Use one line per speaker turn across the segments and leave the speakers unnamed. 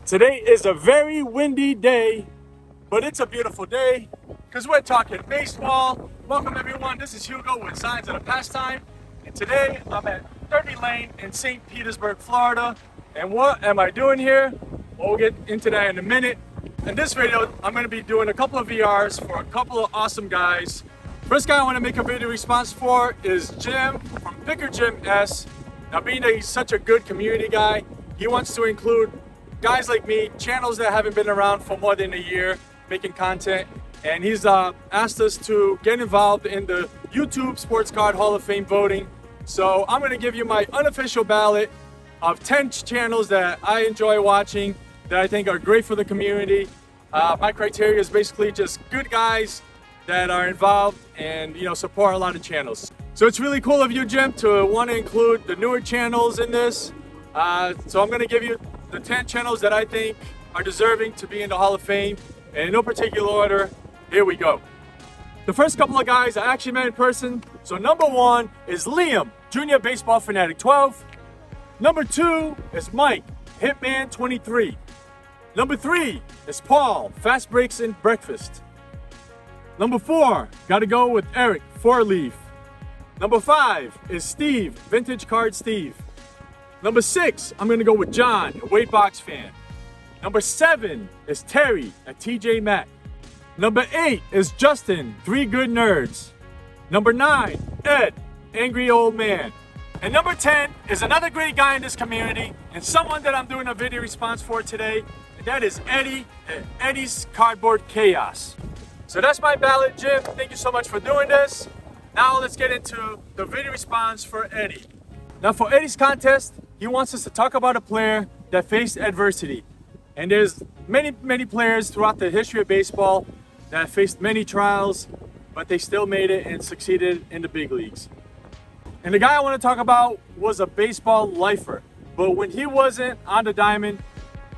Today is a very windy day, but it's a beautiful day because we're talking baseball. Welcome everyone, this is Hugo with Signs of the Pastime. And today I'm at Derby Lane in St. Petersburg, Florida. And what am I doing here? Well, we'll get into that in a minute. In this video, I'm going to be doing a couple of VRs for a couple of awesome guys. First guy I want to make a video response for is Jim from Picker Jim S. Now, being that he's such a good community guy, he wants to include guys like me, channels that haven't been around for more than a year, making content. And he's asked us to get involved in the YouTube Sports Card Hall of Fame voting. So I'm going to give you my unofficial ballot of 10 channels that I enjoy watching, that I think are great for the community. My criteria is basically just good guys that are involved and support a lot of channels. So it's really cool of you, Jim, to want to include the newer channels in this. So I'm going to give you the 10 channels that I think are deserving to be in the Hall of Fame. And in no particular order, here we go. The first couple of guys I actually met in person. So number 1 is Liam, Junior Baseball Fanatic 12. Number 2 is Mike, Hitman 23. Number 3 is Paul, Fast Breaks and Breakfast. Number 4, gotta go with Eric, 4-Leaf. Number 5 is Steve, Vintage Card Steve. Number 6, I'm gonna go with John, a Weight Box fan. Number 7 is Terry, a TJ Mac. Number 8 is Justin, 3 Good Nerds. Number 9, Ed, Angry Old Man. And number 10 is another great guy in this community and someone that I'm doing a video response for today, and that is Eddie at Eddie's Cardboard Chaos. So that's my ballot, Jim. Thank you so much for doing this. Now let's get into the video response for Eddie. Now for Eddie's contest, he wants us to talk about a player that faced adversity. And there's many players throughout the history of baseball that faced many trials, but they still made it and succeeded in the big leagues. And the guy I want to talk about was a baseball lifer. But when he wasn't on the diamond,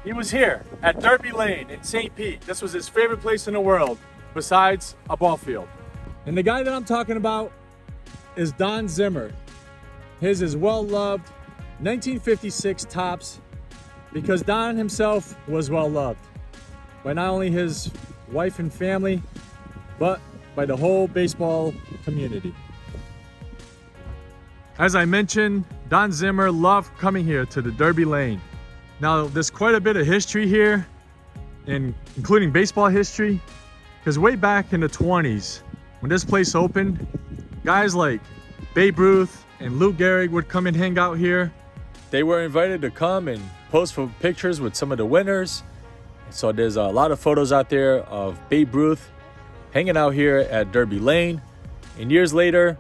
he was here at Derby Lane in St. Pete. This was his favorite place in the world, besides a ball field. And the guy that I'm talking about is Don Zimmer. His is well-loved 1956 Topps, because Don himself was well-loved by not only his wife and family, but by the whole baseball community. As I mentioned, Don Zimmer loved coming here to the Derby Lane. Now, there's quite a bit of history here, including baseball history, because way back in the 20s, when this place opened, guys like Babe Ruth and Lou Gehrig would come and hang out here. They were invited to come and pose for pictures with some of the winners. So there's a lot of photos out there of Babe Ruth hanging out here at Derby Lane. And years later,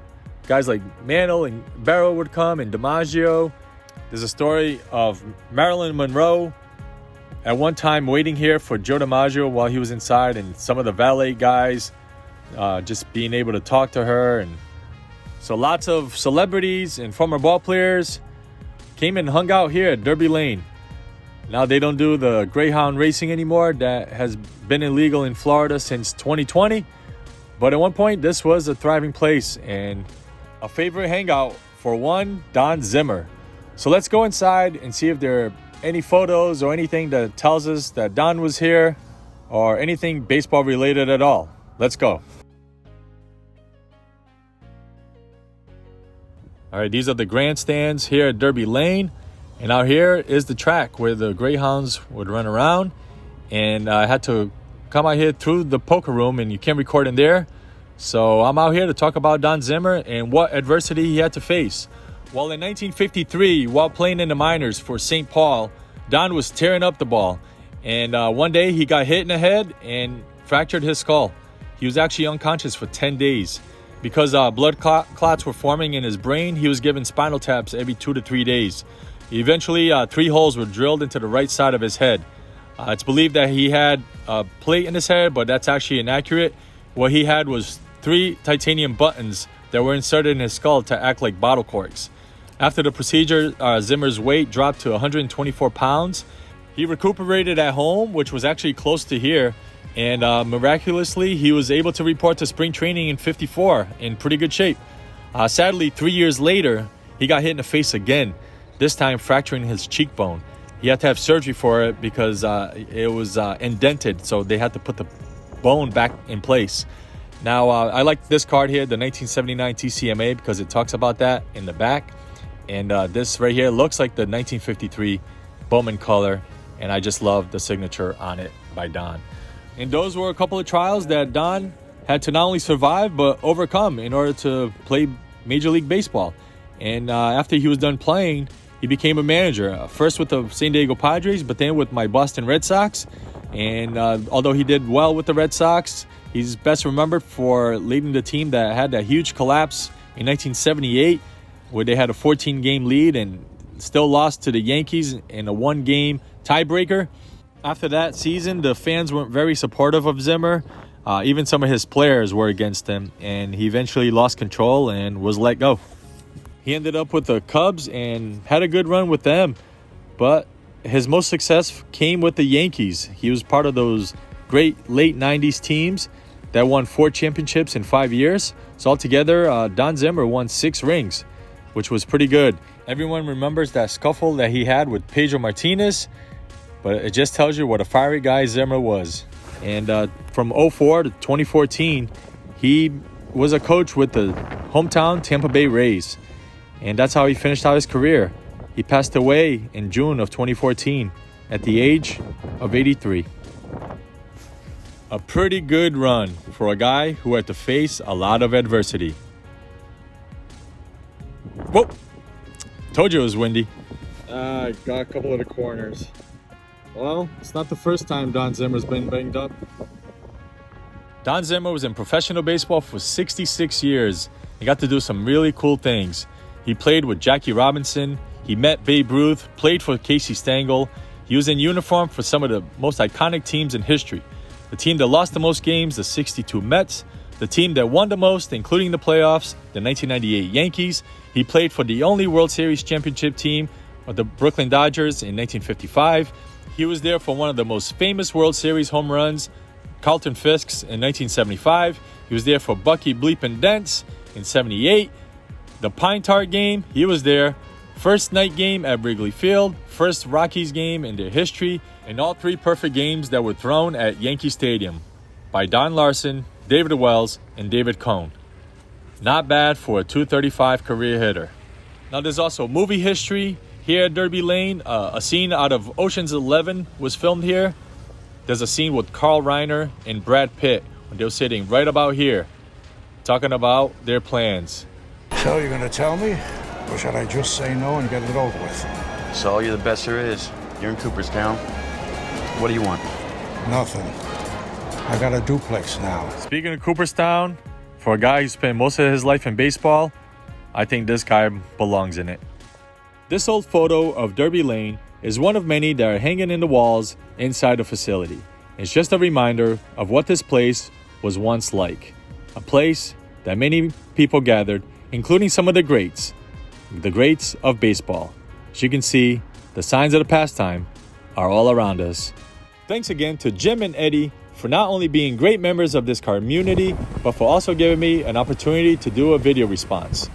guys like Mantle and Barrow would come, and DiMaggio. There's a story of Marilyn Monroe at one time waiting here for Joe DiMaggio while he was inside, and some of the valet guys just being able to talk to her. And so lots of celebrities and former ball players came and hung out here at Derby Lane. Now they don't do the Greyhound racing anymore. That has been illegal in Florida since 2020. But at one point, this was a thriving place and a favorite hangout for one Don Zimmer. So let's go inside and see if there are any photos or anything that tells us that Don was here or anything baseball related at all. Let's go. All right, these are the grandstands here at Derby Lane. And out here is the track where the Greyhounds would run around. And I had to come out here through the poker room, and you can't record in there. So I'm out here to talk about Don Zimmer and what adversity he had to face. Well, in 1953, while playing in the minors for St. Paul, Don was tearing up the ball. And one day he got hit in the head and fractured his skull. He was actually unconscious for 10 days. Because blood clots were forming in his brain, he was given spinal taps every 2 to 3 days. Eventually, 3 holes were drilled into the right side of his head. It's believed that he had a plate in his head, but that's actually inaccurate. What he had was 3 titanium buttons that were inserted in his skull to act like bottle corks. After the procedure, Zimmer's weight dropped to 124 pounds. He recuperated at home, which was actually close to here. And miraculously, he was able to report to spring training in '54 in pretty good shape. Sadly, 3 years later, he got hit in the face again, this time fracturing his cheekbone. He had to have surgery for it because it was indented, so they had to put the bone back in place. Now, I like this card here, the 1979 TCMA, because it talks about that in the back. And this right here looks like the 1953 Bowman color, and I just love the signature on it by Don. And those were a couple of trials that Don had to not only survive, but overcome in order to play Major League Baseball. And after he was done playing, he became a manager, first with the San Diego Padres, but then with my Boston Red Sox. And although he did well with the Red Sox, he's best remembered for leading the team that had that huge collapse in 1978, where they had a 14-game lead and still lost to the Yankees in a one-game tiebreaker. After that season, the fans weren't very supportive of Zimmer. Even some of his players were against him, and he eventually lost control and was let go. He ended up with the Cubs and had a good run with them, but his most success came with the Yankees. He was part of those great late 90s teams that won 4 championships in 5 years. So altogether, Don Zimmer won 6 rings, which was pretty good. Everyone remembers that scuffle that he had with Pedro Martinez, but it just tells you what a fiery guy Zimmer was. And from 2004 to 2014, he was a coach with the hometown Tampa Bay Rays. And that's how he finished out his career. He passed away in June of 2014 at the age of 83. A pretty good run for a guy who had to face a lot of adversity. Whoa! Told you it was windy. I got a couple of the corners. Well, it's not the first time Don Zimmer's been banged up. Don Zimmer was in professional baseball for 66 years. He got to do some really cool things. He played with Jackie Robinson. He met Babe Ruth, played for Casey Stengel. He was in uniform for some of the most iconic teams in history. The team that lost the most games, the 62 Mets. The team that won the most, including the playoffs, the 1998 Yankees. He played for the only World Series championship team of the Brooklyn Dodgers in 1955. He was there for one of the most famous World Series home runs, Carlton Fisk's in 1975. He was there for Bucky Bleepin' Dents in 78. The Pine Tar game, he was there. First night game at Wrigley Field, first Rockies game in their history, and all 3 perfect games that were thrown at Yankee Stadium by Don Larson, David Wells, and David Cone. Not bad for a .235 career hitter. Now there's also movie history here at Derby Lane. A scene out of Ocean's 11 was filmed here. There's a scene with Carl Reiner and Brad Pitt when they were sitting right about here, talking about their plans.
So you're going to tell me, or should I just say no and get it over with?
So you're the best there is. You're in Cooperstown. What do you want?
Nothing. I got a duplex now.
Speaking of Cooperstown, for a guy who spent most of his life in baseball, I think this guy belongs in it. This old photo of Derby Lane is one of many that are hanging in the walls inside the facility. It's just a reminder of what this place was once like. A place that many people gathered, including some of the greats of baseball. As you can see, the signs of the pastime are all around us. Thanks again to Jim and Eddie for not only being great members of this Cardmunity, but for also giving me an opportunity to do a video response.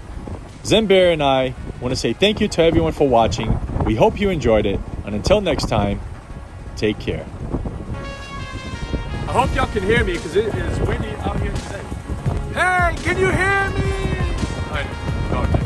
Zimmer and I want to say thank you to everyone for watching. We hope you enjoyed it, and until next time, take care. I hope y'all can hear me because it is windy out here today. Hey, can you hear me? I know.